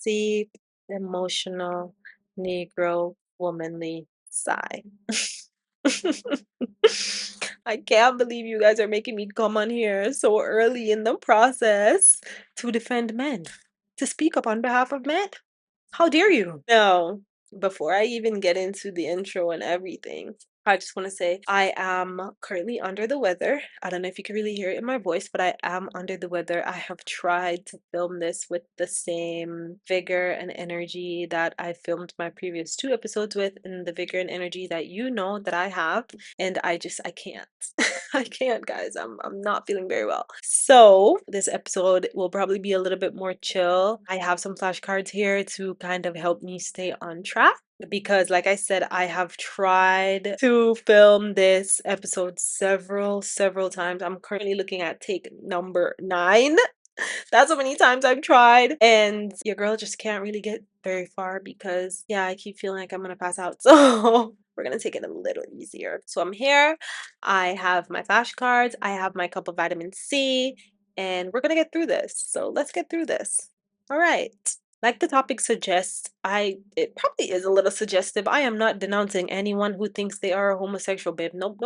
deep, emotional, Negro, womanly sigh. I can't believe you guys are making me come on here so early in the process to defend men, to speak up on behalf of men. How dare you? No, before I even get into the intro and everything, I just want to say I am currently under the weather. I don't know if you can really hear it in my voice, but I am under the weather. I have tried to film this with the same vigor and energy that I filmed my previous two episodes with, and the vigor and energy that you know that I have, and I can't. I can't, guys. I'm not feeling very well. So this episode will probably be a little bit more chill. I have some flashcards here to kind of help me stay on track because like I said, I have tried to film this episode several times. I'm currently looking at take number 9. That's how many times I've tried. And your girl just can't really get very far because, yeah, I keep feeling like I'm going to pass out. So we're going to take it a little easier. So I'm here. I have my flashcards. I have my cup of vitamin C. And we're going to get through this. So let's get through this. All right. Like the topic suggests, it probably is a little suggestive. I am not denouncing anyone who thinks they are a homosexual, babe. Nope.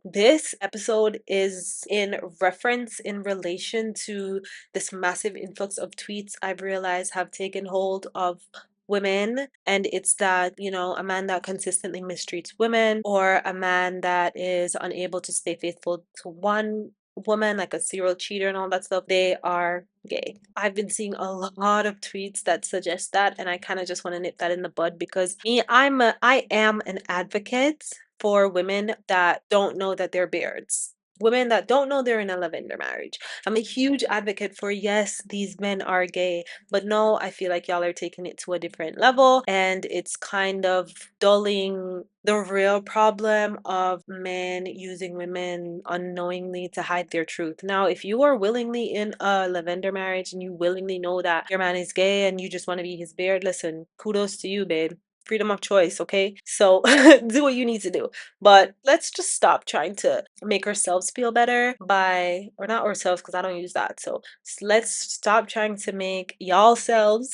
This episode is in reference in relation to this massive influx of tweets I've realized have taken hold of women. And it's that, a man that consistently mistreats women or a man that is unable to stay faithful to one woman, like a serial cheater and all that stuff, they are gay. I've been seeing a lot of tweets that suggest that, and I kind of just want to nip that in the bud because I am an advocate for women that don't know that they're beards. Women that don't know they're in a lavender marriage. I'm a huge advocate for, yes, these men are gay, but no, I feel like y'all are taking it to a different level and it's kind of dulling the real problem of men using women unknowingly to hide their truth. Now, if you are willingly in a lavender marriage and you willingly know that your man is gay and you just want to be his beard, listen, kudos to you, babe. Freedom of choice, okay? So do what you need to do. But let's just stop trying to make ourselves feel better by, or not ourselves, because I don't use that. So let's stop trying to make y'all selves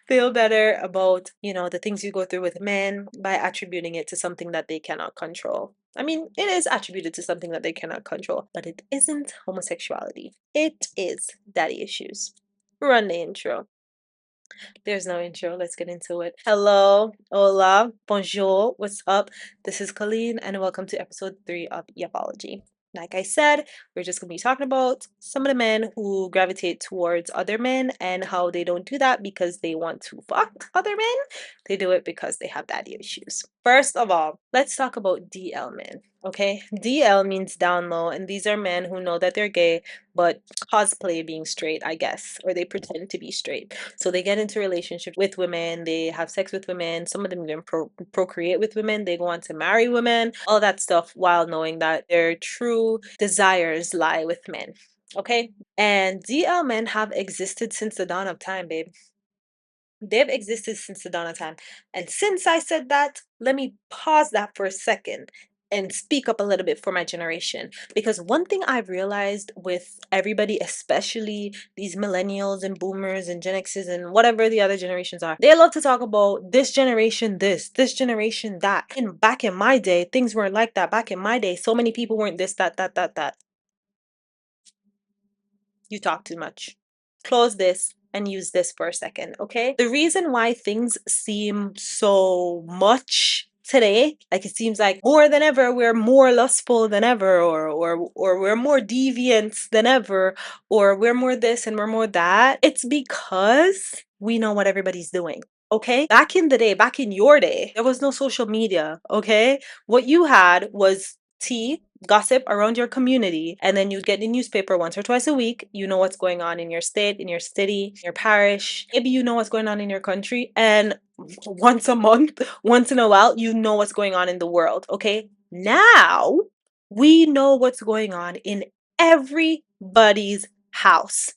feel better about, the things you go through with men by attributing it to something that they cannot control. I mean, it is attributed to something that they cannot control, but it isn't homosexuality. It is daddy issues. Run the intro. There's no intro. Let's get into it. Hello, hola, bonjour, what's up? This is Colleen, and welcome to episode 3 of Yapology. Like I said, we're just going to be talking about some of the men who gravitate towards other men and how they don't do that because they want to fuck other men. They do it because they have daddy issues. First of all, let's talk about DL men. Okay, DL means down low, and these are men who know that they're gay but cosplay being straight, I guess, or they pretend to be straight. So they get into relationship with women, they have sex with women, some of them even procreate with women, they go on to marry women, all that stuff while knowing that their true desires lie with men. Okay? And DL men have existed since the dawn of time, babe. They've existed since the dawn of time. And since I said that, let me pause that for a second and speak up a little bit for my generation. Because one thing I've realized with everybody, especially these millennials and boomers and Gen X's and whatever the other generations are, they love to talk about this generation this generation that. And back in my day, things weren't like that. Back in my day, so many people weren't this, that. You talk too much. Close this and use this for a second, okay? The reason why things seem so much today, like it seems like more than ever we're more lustful than ever, or we're more deviant than ever, or we're more this and we're more that, it's because we know what everybody's doing. Okay, back in the day, back in your day, there was no social media. Okay, what you had was tea, gossip around your community, and then you'd get the newspaper once or twice a week. You know what's going on in your state, in your city, your parish. Maybe you know what's going on in your country, and once a month, once in a while, you know what's going on in the world. Okay, now we know what's going on in everybody's house.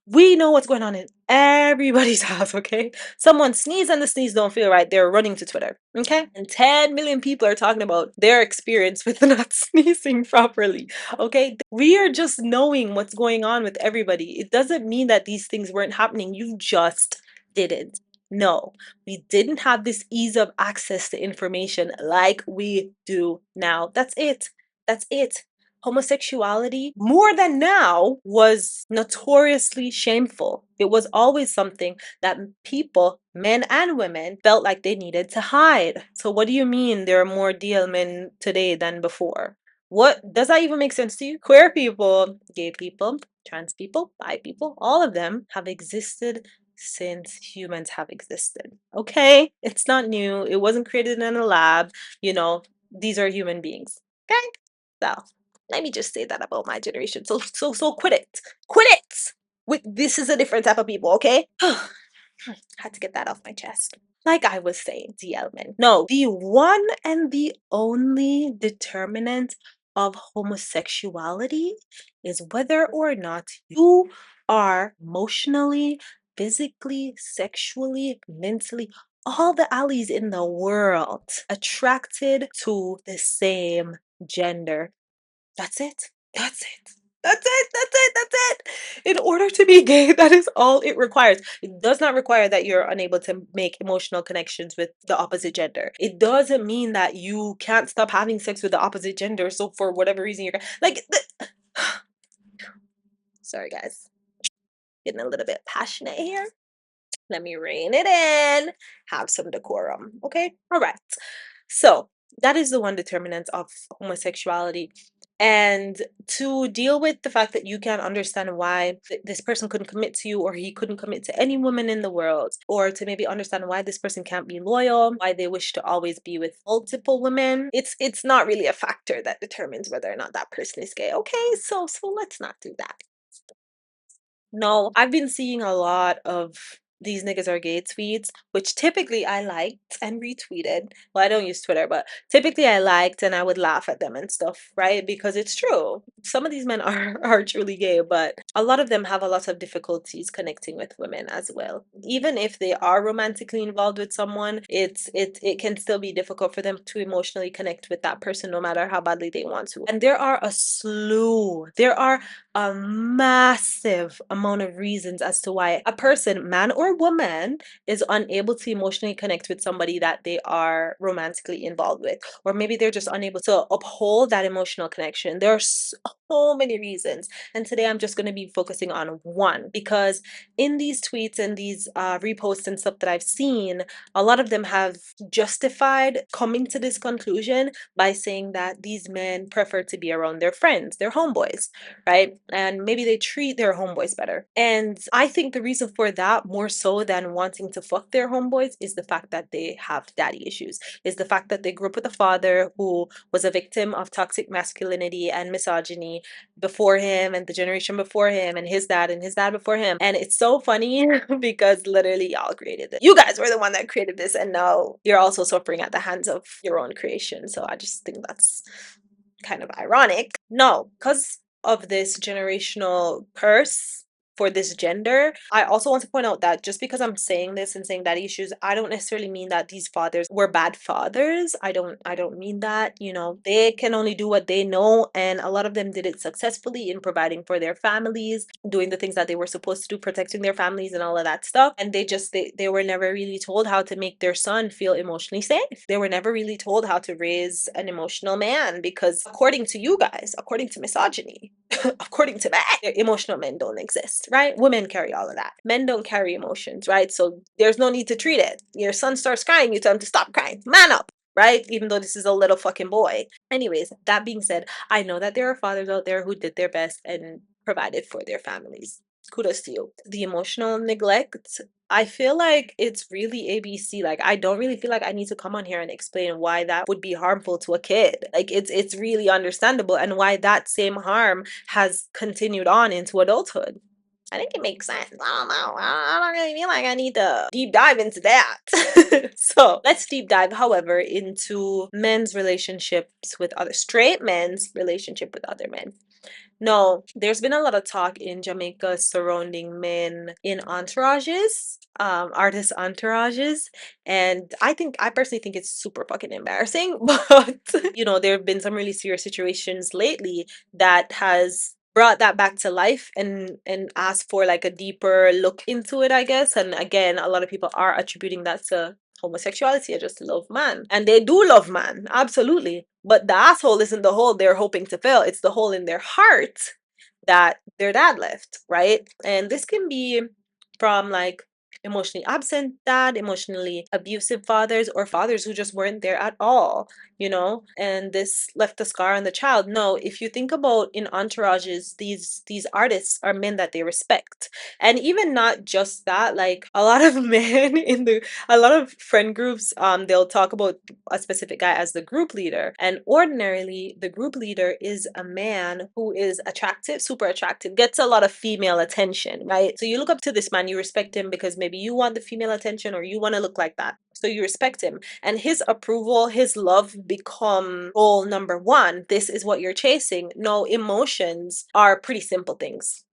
We know what's going on in everybody's house, okay? Someone sneeze and the sneeze don't feel right, they're running to Twitter, okay? And 10 million people are talking about their experience with not sneezing properly, okay? We are just knowing what's going on with everybody. It doesn't mean that these things weren't happening. You just didn't. No, we didn't have this ease of access to information like we do now. That's it. That's it. Homosexuality, more than now, was notoriously shameful. It was always something that people, men and women, felt like they needed to hide. So, what do you mean there are more DL men today than before? What does that even make sense to you? Queer people, gay people, trans people, bi people, all of them have existed since humans have existed. Okay? It's not new. It wasn't created in a lab. These are human beings. Okay? So let me just say that about my generation. So quit it. Quit it! This is a different type of people, okay? Had to get that off my chest. Like I was saying, DL men. No, the one and the only determinant of homosexuality is whether or not you are emotionally, physically, sexually, mentally, all the alleys in the world attracted to the same gender. That's it. That's it. That's it. That's it. That's it. In order to be gay, that is all it requires. It does not require that you're unable to make emotional connections with the opposite gender. It doesn't mean that you can't stop having sex with the opposite gender. So for whatever reason you're like, sorry guys, getting a little bit passionate here. Let me rein it in. Have some decorum. Okay. All right. So that is the one determinant of homosexuality. And to deal with the fact that you can't understand why this person couldn't commit to you, or he couldn't commit to any woman in the world, or to maybe understand why this person can't be loyal, why they wish to always be with multiple women, it's not really a factor that determines whether or not that person is gay. Okay, so let's not do that. No, I've been seeing a lot of these niggas are gay tweets, which typically I liked and retweeted. Well, I don't use Twitter, but typically I liked and I would laugh at them and stuff, right? Because it's true. Some of these men are truly gay, but a lot of them have a lot of difficulties connecting with women as well. Even if they are romantically involved with someone, it can still be difficult for them to emotionally connect with that person no matter how badly they want to. And there are a massive amount of reasons as to why a person, man or woman, is unable to emotionally connect with somebody that they are romantically involved with. Or maybe they're just unable to uphold that emotional connection. There are so many reasons. And today I'm just going to be focusing on one because in these tweets and these reposts and stuff that I've seen, a lot of them have justified coming to this conclusion by saying that these men prefer to be around their friends, their homeboys, right? And maybe they treat their homeboys better. And I think the reason for that, more so than wanting to fuck their homeboys, is the fact that they have daddy issues, is the fact that they grew up with a father who was a victim of toxic masculinity and misogyny before him and the generation before him and his dad before him. And it's so funny because literally y'all created it. You guys were the one that created this, and now you're also suffering at the hands of your own creation. So I just think that's kind of ironic. No, because of this generational curse for this gender, I also want to point out that just because I'm saying this and saying daddy issues, I don't necessarily mean that these fathers were bad fathers. I don't mean that. They can only do what they know, and a lot of them did it successfully in providing for their families, doing the things that they were supposed to do, protecting their families and all of that stuff. And they were never really told how to make their son feel emotionally safe. They were never really told how to raise an emotional man because according to you guys, according to misogyny, according to that, emotional men don't exist, right? Women carry all of that. Men don't carry emotions, right? So there's no need to treat it. Your son starts crying, you tell him to stop crying. Man up, right? Even though this is a little fucking boy. Anyways, that being said, I know that there are fathers out there who did their best and provided for their families. Kudos to you. The emotional neglect, I feel like it's really ABC. Like, I don't really feel like I need to come on here and explain why that would be harmful to a kid. Like, it's really understandable, and why that same harm has continued on into adulthood. I think it makes sense. I don't know. I don't really feel like I need to deep dive into that. So let's deep dive, however, into men's relationships with other straight men's relationship with other men. No, there's been a lot of talk in Jamaica surrounding men in entourages, artist entourages, and I personally think it's super fucking embarrassing. But there have been some really serious situations lately that has brought that back to life and asked for like a deeper look into it, I guess. And again, a lot of people are attributing that to homosexuality. I just love man, and they do love man, absolutely. But the asshole isn't the hole they're hoping to fill; it's the hole in their heart that their dad left, right? And this can be from like emotionally absent dad, emotionally abusive fathers, or fathers who just weren't there at all, and this left a scar on the child. No, if you think about in entourages, these artists are men that they respect. And even not just that, like a lot of men a lot of friend groups, they'll talk about a specific guy as the group leader, and ordinarily the group leader is a man who is attractive, super attractive, gets a lot of female attention, right? So you look up to this man, you respect him because maybe you want the female attention or you want to look like that, so you respect him, and his approval, his love become goal number one. This is what you're chasing. No, emotions are pretty simple things.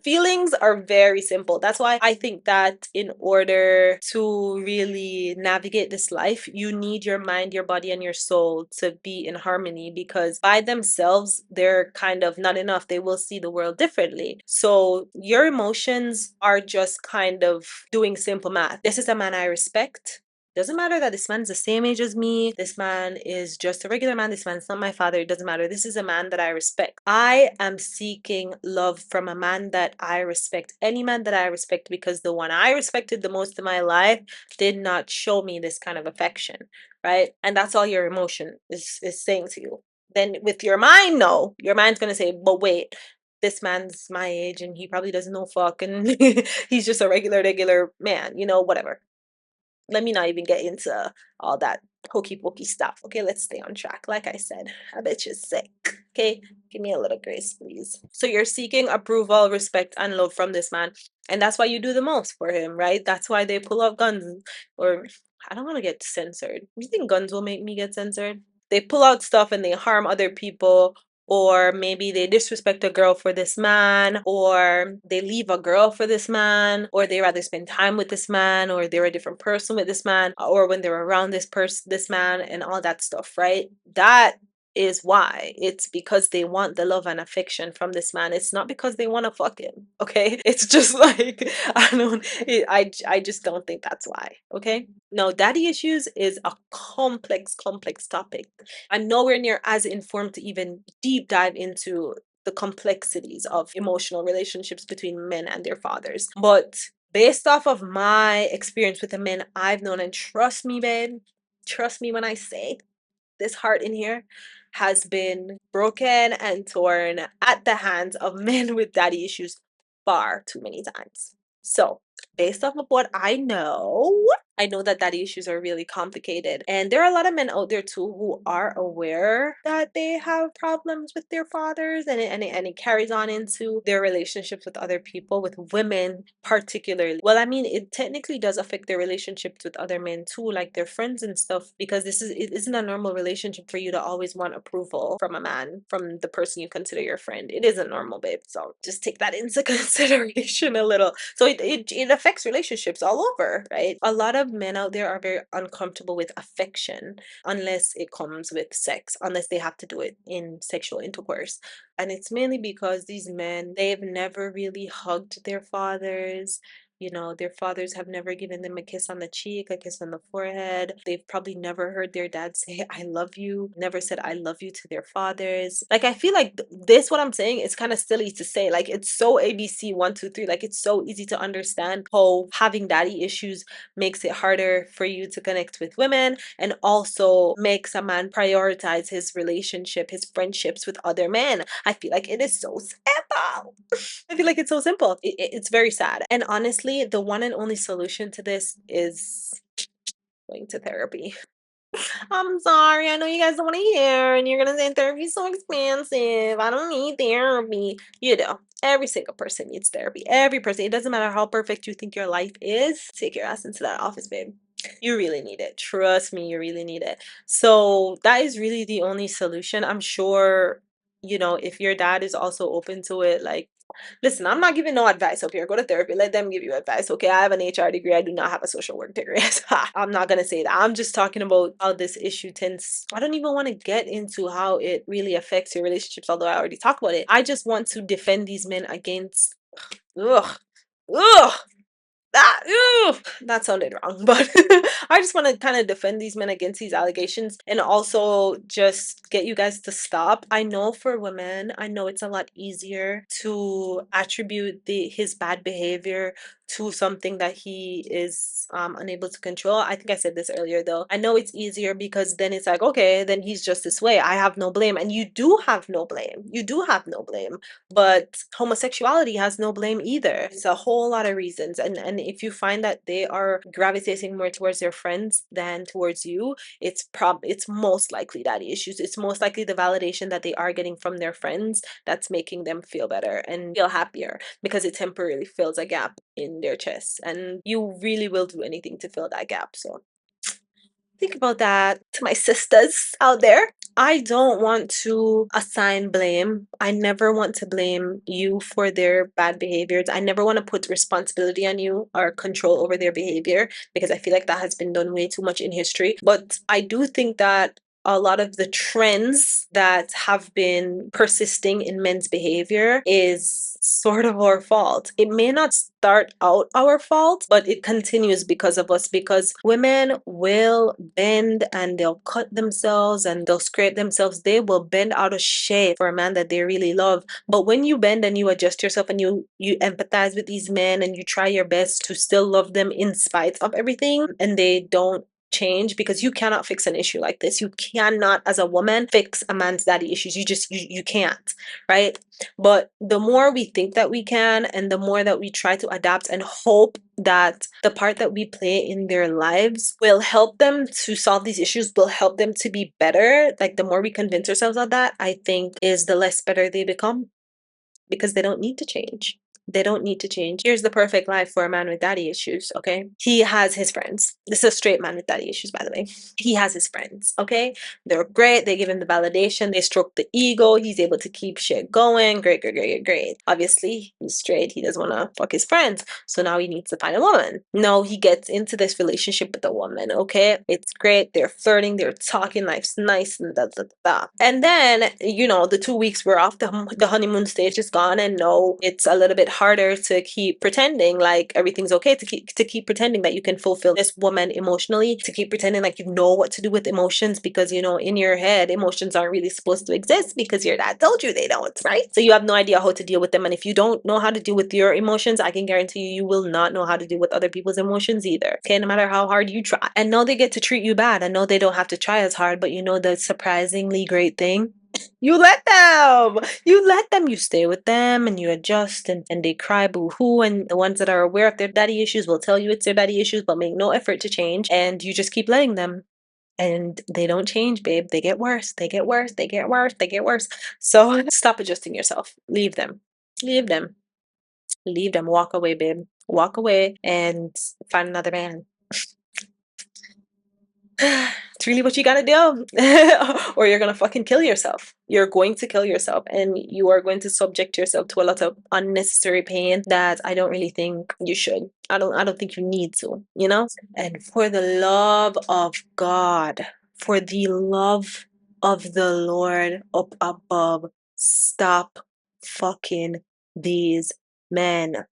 Feelings are very simple. That's why I think that in order to really navigate this life, you need your mind, your body, and your soul to be in harmony, because by themselves, they're kind of not enough. They will see the world differently. So your emotions are just kind of doing simple math. This is a man I respect. Doesn't matter that this man's the same age as me. This man is just a regular man. This man's not my father. It doesn't matter. This is a man that I respect. I am seeking love from a man that I respect. Any man that I respect, because the one I respected the most in my life did not show me this kind of affection, right? And that's all your emotion is saying to you. Then with your mind, no, your mind's gonna say, but wait, this man's my age and he probably doesn't know fuck and he's just a regular man, whatever. Let me not even get into all that hokey pokey stuff. Okay, let's stay on track. Like I said, a bitch is sick. Okay, give me a little grace, please. So you're seeking approval, respect, and love from this man. And that's why you do the most for him, right? That's why they pull out guns. Or I don't want to get censored. You think guns will make me get censored? They pull out stuff and they harm other people, or maybe they disrespect a girl for this man, or they leave a girl for this man, or they rather spend time with this man, or they're a different person with this man, or when they're around this man, and all that stuff, right? That is why. It's because they want the love and affection from this man. It's not because they want to fuck him, okay? It's just like I just don't think that's why, okay? No, daddy issues is a complex topic. I'm nowhere near as informed to even deep dive into the complexities of emotional relationships between men and their fathers. But based off of my experience with the men I've known, and trust me, babe, trust me when I say this heart in here has been broken and torn at the hands of men with daddy issues far too many times. So, based off of what I know that daddy issues are really complicated. And there are a lot of men out there too who are aware that they have problems with their fathers, and it carries on into their relationships with other people, with women particularly. Well, I mean, it technically does affect their relationships with other men too, like their friends and stuff, because it isn't a normal relationship for you to always want approval from a man, from the person you consider your friend. It isn't normal, babe. So just take that into consideration a little. So it affects relationships all over, right? A lot of men out there are very uncomfortable with affection unless it comes with sex, unless they have to do it in sexual intercourse. And it's mainly because these men, they've never really hugged their fathers. Their fathers have never given them a kiss on the cheek, a kiss on the forehead. They've probably never heard their dad say, I love you, never said, I love you to their fathers. Like, I feel like this, what I'm saying, is kind of silly to say. Like, it's so ABC 1, 2, 3. Like, it's so easy to understand how having daddy issues makes it harder for you to connect with women, and also makes a man prioritize his relationship, his friendships with other men. I feel like it is so simple. I feel like it's so simple. It's very sad. And honestly, the one and only solution to this is going to therapy. I'm sorry. I know you guys don't want to hear, and you're going to say therapy's so expensive. I don't need therapy. Every single person needs therapy. Every person. It doesn't matter how perfect you think your life is. Take your ass into that office, babe. You really need it. Trust me, you really need it. So that is really the only solution. I'm sure, if your dad is also open to it, like, Listen, I'm not giving no advice up here. Go to therapy. Let them give you advice. Okay. I have an HR degree. I do not have a social work degree. I'm not going to say that. I'm just talking about how this issue tends. I don't even want to get into how it really affects your relationships, although I already talked about it. I just want to defend these men against. Ugh. Ugh. That sounded wrong, but I just want to kind of defend these men against these allegations and also just get you guys to stop. I know for women, I know it's a lot easier to attribute his bad behavior to something that he is unable to control. I think I said this earlier though. I know it's easier because then it's like, okay, then he's just this way. I have no blame. And you do have no blame. You do have no blame. But homosexuality has no blame either. It's a whole lot of reasons. And if you find that they are gravitating more towards their friends than towards you, it's most likely daddy issues. It's most likely the validation that they are getting from their friends that's making them feel better and feel happier because it temporarily fills a gap in their chest. And you really will do anything to fill that gap. So think about that to my sisters out there. I don't want to assign blame. I never want to blame you for their bad behaviors. I never want to put responsibility on you or control over their behavior because I feel like that has been done way too much in history. But I do think that a lot of the trends that have been persisting in men's behavior is sort of our fault. It may not start out our fault, but it continues because of us, because women will bend and they'll cut themselves and they'll scrape themselves. They will bend out of shape for a man that they really love. But when you bend and you adjust yourself and you empathize with these men and you try your best to still love them in spite of everything, and they don't change, because you cannot fix an issue like this. You cannot, as a woman, fix a man's daddy issues. You can't, right? But the more we think that we can, and the more that we try to adapt and hope that the part that we play in their lives will help them to solve these issues, will help them to be better, like the more we convince ourselves of that, I think is the less better they become, because they don't need to change. They don't need to change. Here's the perfect life for a man with daddy issues, okay? He has his friends. This is a straight man with daddy issues, by the way. He has his friends, okay? They're great. They give him the validation. They stroke the ego. He's able to keep shit going. Great, great, great, great. Obviously, he's straight. He doesn't want to fuck his friends. So now he needs to find a woman. No, he gets into this relationship with a woman, okay? It's great. They're flirting. They're talking. Life's nice and da, da, da, da. And then, the 2 weeks we're off, the honeymoon stage is gone, and no, it's a little bit harder to keep pretending like everything's okay, to keep pretending that you can fulfill this woman emotionally, to keep pretending like you know what to do with emotions, because in your head emotions aren't really supposed to exist because your dad told you they don't, right? So you have no idea how to deal with them, and if you don't know how to deal with your emotions, I can guarantee you will not know how to deal with other people's emotions either, okay? No matter how hard you try. And no, they get to treat you bad. I know they don't have to try as hard, but the surprisingly great thing, you stay with them and you adjust, and they cry boo-hoo, and the ones that are aware of their daddy issues will tell you it's their daddy issues but make no effort to change, and you just keep letting them, and they don't change, babe. They get worse, they get worse, they get worse, they get worse. So stop adjusting yourself. Leave them. Leave them. Leave them. Walk away, babe. Walk away and find another man. It's really what you gotta do. Or you're gonna fucking kill yourself. You're going to kill yourself, and you are going to subject yourself to a lot of unnecessary pain that I don't really think you should. I don't think you need to, And for the love of God, for the love of the Lord up above, stop fucking these men.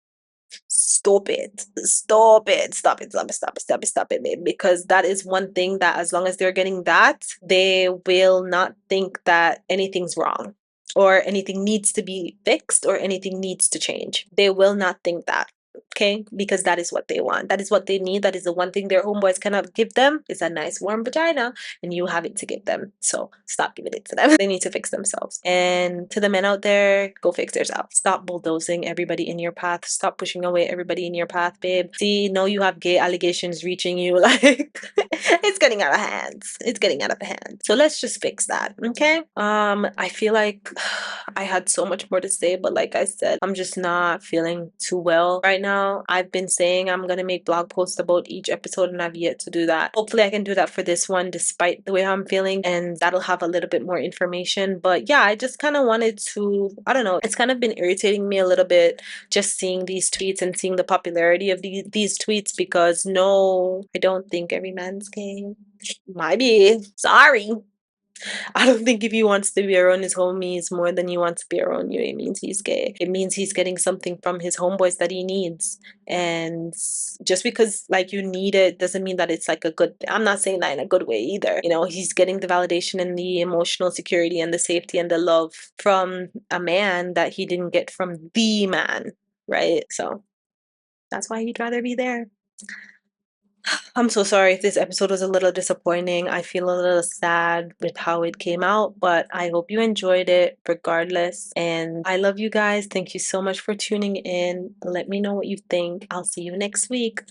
Stop it. Stop it. Stop it. Stop it. Stop it. Stop it. Stop it, babe. Because that is one thing that, as long as they're getting that, they will not think that anything's wrong or anything needs to be fixed or anything needs to change. They will not think that. Okay, because that is what they want. That is what they need. That is the one thing their homeboys cannot give them, is a nice warm vagina, and you have it to give them. So stop giving it to them. They need to fix themselves. And to the men out there, go fix yourself. Stop bulldozing everybody in your path. Stop pushing away everybody in your path, babe. See, no, you have gay allegations reaching you. Like, It's getting out of hands. It's getting out of hand. So let's just fix that, okay? I feel like I had so much more to say, but like I said, I'm just not feeling too well right now. I've been saying I'm gonna make blog posts about each episode, and I've yet to do that. Hopefully, I can do that for this one, despite the way I'm feeling, and that'll have a little bit more information. But yeah, I just kind of wanted to, I don't know, it's kind of been irritating me a little bit just seeing these tweets and seeing the popularity of these tweets, because no, I don't think every man's gay. Might be. Sorry. I don't think if he wants to be around his homies more than you want to be around you, it means he's gay. It means he's getting something from his homeboys that he needs. And just because like you need it doesn't mean that it's like a good thing. I'm not saying that in a good way either. You know, he's getting the validation and the emotional security and the safety and the love from a man that he didn't get from the man, right? So that's why he'd rather be there. I'm so sorry if this episode was a little disappointing. I feel a little sad with how it came out, but I hope you enjoyed it regardless. And I love you guys. Thank you so much for tuning in. Let me know what you think. I'll see you next week.